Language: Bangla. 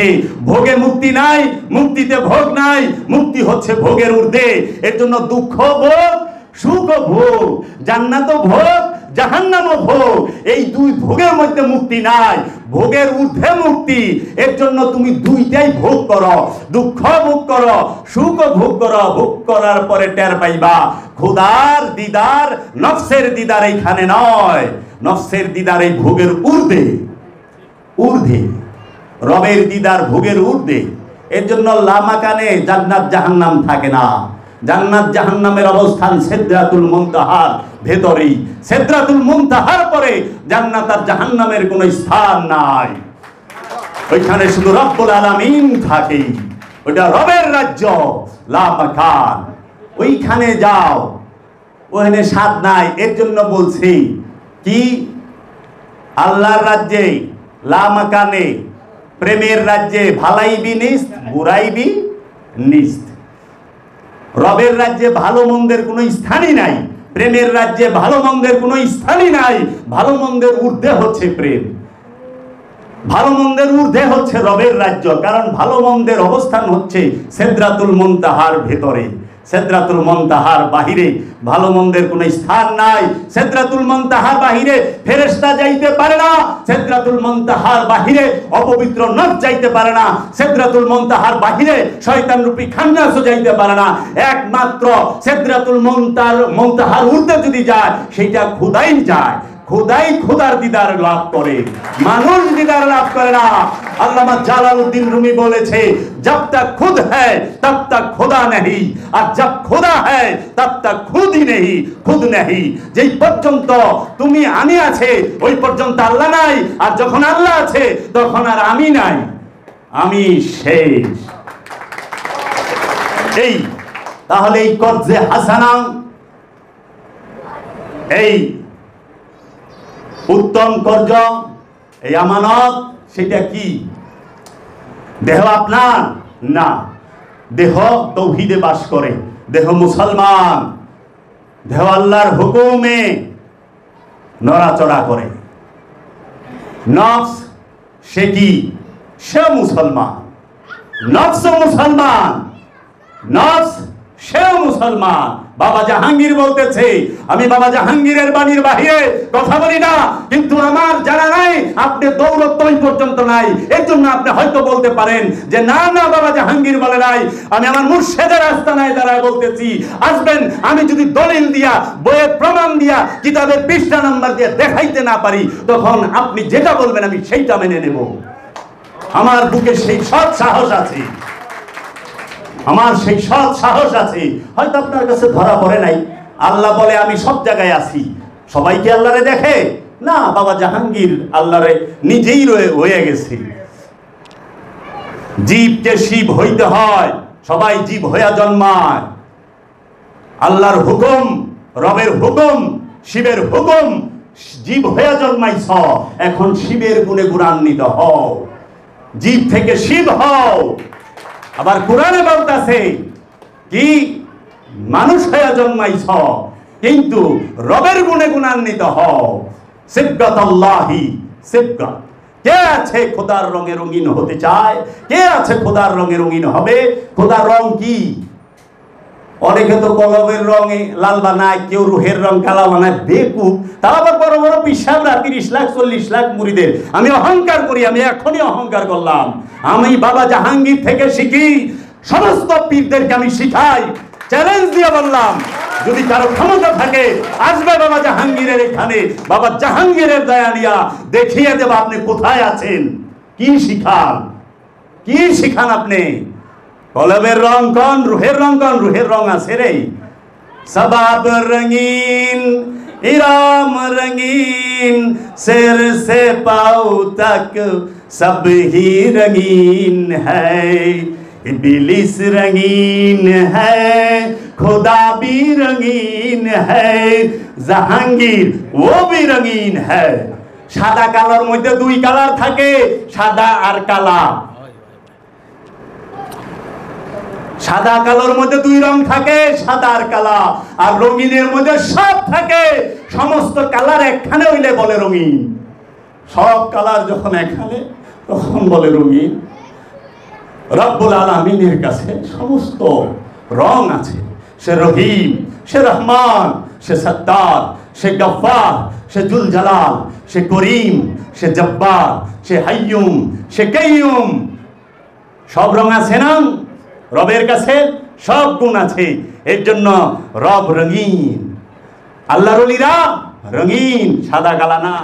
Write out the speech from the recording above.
বলেছে ভোগে মুক্তি নাই, মুক্তিতে ভোগ নাই, মুক্তি হচ্ছে ভোগের ঊর্ধ্বে। এর জন্য দুঃখ ভোগ, সুখ ভোগ, জান্নাত ভোগ, জাহান্নাম ভোগ, এই দুই ভোগের মধ্যে মুক্তি নাই, ভোগের ঊর্ধ্বে মুক্তি। এর জন্য তুমি দুইটাই ভোগ করো, দুঃখ ভোগ করো, সুখ ভোগ করো। ভোগ করার পরে টের পাইবা খোদার দিদার, নফসের দিদার এইখানে নয়, নফসের দিদার এই ভোগের ঊর্ধ্বে, ঊর্ধ্বে রবের দিদার ভোগের ঊর্ধ্বে। এর জন্য লামাকানে জান্নাত জাহান্নাম থাকে না। জান্নাত জাহান্নামের অবস্থান সিদরাতুল মুনতাহার ভেতরেই। সিদরাতুল মুনতাহার পরে জান্নাত আর জাহান্নামের কোনো স্থান নাই, ওইখানে শুধু রব্বুল আলামিন থাকে। ওইটা রবের রাজ্য, লা মাকান, ওইখানে যাও, ওখানে স্বাদ নাই। এর জন্য বলছি কি আল্লাহর রাজ্যে লা মাকানে, প্রেমের রাজ্যে ভালাইবি নিস্ত, বুড়াইবি নিস্ত। রবের রাজ্যে ভালো মন্দের কোনো স্থানই নাই, প্রেমের রাজ্যে ভালো মন্দের কোনো স্থানই নাই। ভালো মন্দের ঊর্ধ্বে হচ্ছে প্রেম, ভালো মন্দের ঊর্ধ্বে হচ্ছে রবের রাজ্য। কারণ ভালো মন্দের অবস্থান হচ্ছে সিদরাতুল মুনতাহার ভেতরে, সিদরাতুল মুনতাহার বাহিরে ভালো মন্দের কোনো স্থান নাই। সিদরাতুল মুনতাহার বাহিরে ফেরেশতা যাইতে পারে না, সিদরাতুল মুনতাহার বাহিরে অপবিত্র নফস যাইতে পারে না, সিদরাতুল মুনতাহার বাহিরে শয়তান রূপী খান্নাসও যাইতে পারে না। একমাত্র সিদরাতুল মুনতাহার ঊর্ধ্বে যদি যায় সেটা খোদাই যায়, খোদাই খোদার দিদার লাভ করে, মানুষ দিদার লাভ করে না। আল্লামা জালালউদ্দিন রুমি বলেছে জব তক খুদ হ্যায় তব তক খোদা নেই, আর জব খোদা হ্যায় তব তক খুদ হি নেই, খুদ নেই। যেই পর্যন্ত তুমি আমি আছে ওই পর্যন্ত আল্লাহ নাই, আর যখন আল্লাহ আছে তখন আর আমি নাই, আমি শেষ। এই তাহলে এই কর্জে হাসানা, এই উত্তম কর্জ, এই আমানত, সেটা কি? দেহ আপনার না, দেহ তৌহিদে বাস করে, দেহ মুসলমান, দেহ আল্লাহর হুকুমে নড়াচড়া করে। নফস সে কি? সে মুসলমান, নফস মুসলমান, নফস সেও মুসলমান। বাবা জাহাঙ্গীর বলতেছে, আমি বাবা জাহাঙ্গীরের বাণীর বাহিরে কথা বলি না, কিন্তু আমার জানা নাই আপনি দৌড়ত্ব পর্যন্ত নাই। এর জন্য আপনি হয়তো বলতে পারেন যে না না বাবা জাহাঙ্গীর বলে নাই, আমি আমার মুর্শিদের আস্তানায় দাঁড়ায় বলতেছি। আসবেন, আমি যদি দলিল দিয়া, বইয়ের প্রমাণ দিয়া, কিতাবের পৃষ্ঠা নাম্বার দিয়ে দেখাইতে না পারি, তখন আপনি যেটা বলবেন আমি সেইটা মেনে নেব। আমার বুকে সেই সৎ সাহস আছে, আমার সেই সৎ সাহস আছে। হয়তো আপনার কাছে ধরা পড়ে নাই। আল্লাহ বলে আমি সব জায়গায় আছি। সবাইকে আল্লাহরে দেখে না, বাবা জাহাঙ্গীর আল্লাহরে নিজেই হয়ে গেছে। জীবকে শিব হইতে হয়, সবাই জীব হইয়া জন্মায়। আল্লাহর হুকুম, রবের হুকুম, শিবের হুকুম, জীব হইয়া জন্মাইছ, এখন শিবের গুণে গুণান্বিত হও, জীব থেকে শিব হও। আবার কোরআনে বলতেছে কি মানুষ হয়ে জন্মাইছ, কিন্তু রবের গুণে গুণান্বিত হও। সিবগাতাল্লাহি সিবগাত। কে আছে খোদার রঙে রঙিন হতে চায়? কে আছে খোদার রঙে রঙিন হবে? খোদার রং কি? অনেকে তো কলমের রঙে লাল বানায়, কেউ রুহের রং কালা বানায়, বেকুব। তাও আবার বড় বড় পিসাবরা 30 লাখ 40 লাখ মুরিদের। আমি অহংকার করি, আমি এখনই অহংকার করলাম। আমি বাবা জাহাঙ্গীর থেকে শিখি, সমস্ত পীরদেরকে আমি শিখাই। চ্যালেঞ্জ দিয়ে বললাম, যদি কারো ক্ষমতা থাকে আসবে বাবা জাহাঙ্গীরের এখানে, বাবা জাহাঙ্গীরের দয়া নিয়া দেখিয়ে দেব আপনি কোথায় আছেন। কি শিখান, কি শিখান আপনি? কলবের রং কোন, রুহের রং কোন? রুহের রং আছে রে। সবাব রঙিন, ইরাম রঙিন, सिर से पाँव तक सब ही रंगीन है। इब्लिस रंगीन है, खुदा भी रंगीन है, জাহাঙ্গীর ও भी रंगीन है। সাদা কালার মধ্যে দুই কালার থাকে, সাদা আর কালা। সাদা কালোর মধ্যে দুই রং থাকে, সাদা আর কালা। আর রঙিনের মধ্যে সব থাকে, সমস্ত কালার একখানে হইলে বলে রঙিন। সব কালার যখন একখানে তখন বলে রঙিন। রব্বুল আলামিনের কাছে সমস্ত রং আছে। সে রহিম, সে রহমান, সে সত্তার, সে গফফার, সে জুল জালাল, সে করিম, সে জব্বার, সে হাইয়ুম, সে কাইয়ুম। সব রং আছে না রবের কাছে? সব গুণ আছে। এর জন্য রব রঙিন, আল্লাহর ওলিরা রঙিন, সাদা কালা না।